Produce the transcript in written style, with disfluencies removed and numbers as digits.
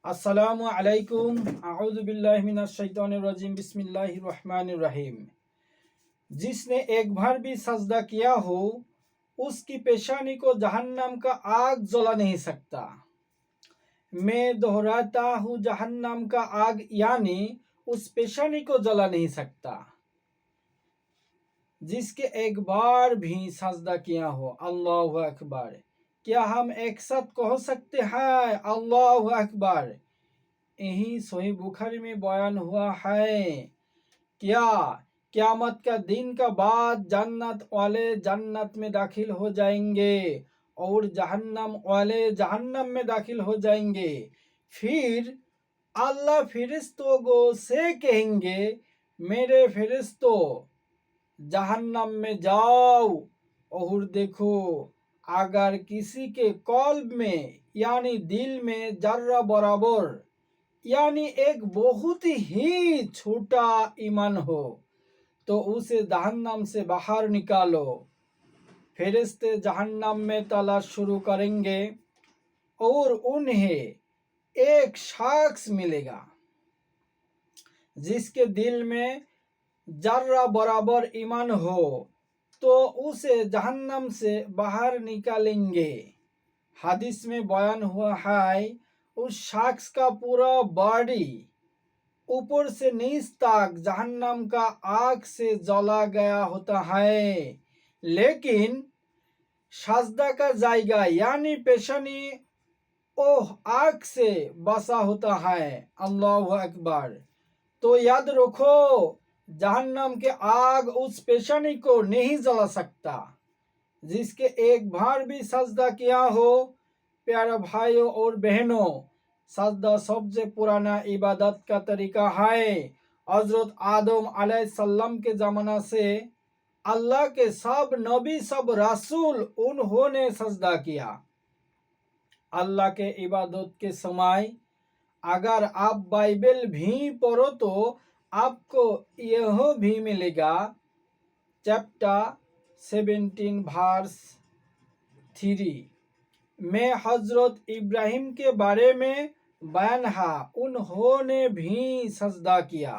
अस्सलामु अलैकुम अऊज़ु बिल्लाहि मिनश शैतानिर रजीम बिस्मिल्लाहिर रहमानिर रहीम। जिसने एक बार भी सजदा किया हो उसकी पेशानी को जहन्नम का आग जला नहीं सकता। मैं दोहराता हूँ, जहन्नम का आग यानी उस पेशानी को जला नहीं सकता जिसके एक बार भी सजदा किया हो। अल्लाहु अकबर। क्या हम एक साथ कह सकते हैं अल्लाहु अकबर? यही सही बुखारी में बयान हुआ है। क्या क़यामत का दिन का बाद जन्नत वाले जन्नत में दाखिल हो जाएंगे और जहन्नम वाले जहन्नम में दाखिल हो जाएंगे। फिर अल्लाह फिरिश्तों को से कहेंगे, मेरे फिरिश्तों जहन्नम में जाओ और देखो, अगर किसी के कल्ब में यानी दिल में जर्रा बराबर यानी एक बहुत ही छोटा ईमान हो तो उसे जहन्नम से बाहर निकालो। फरिश्ते जहन्नम में तलाश शुरू करेंगे और उन्हें एक शख्स मिलेगा जिसके दिल में जर्रा बराबर ईमान हो, तो उसे जहन्नम से बाहर निकालेंगे। हदीस में बयान हुआ है, उस शख्स का पूरा बॉडी ऊपर से नीचे तक जहन्नम का आग से जला गया होता है, लेकिन सजदा का जायगा यानी पेशानी ओह आग से बसा होता है। अल्लाहु अकबर। तो याद रखो, जहन्नम के आग उस पेशानी को नहीं जला सकता जिसके एक बार भी सजदा किया हो। प्यारे भाइयों और बहनों, सजदा सबसे पुराना इबादत का तरीका है। हजरत आदम अलैहिस्सलाम के ज़माना से अल्लाह के सब नबी सब रसूल उन्होंने सजदा किया। अल्लाह के इबादत के समय अगर आप बाइबल भी पढ़ो तो आपको यह भी मिलेगा। चैप्टर 17 वर्स 3 में हजरत इब्राहिम के बारे में बयान है, उन्होंने भी सजदा किया।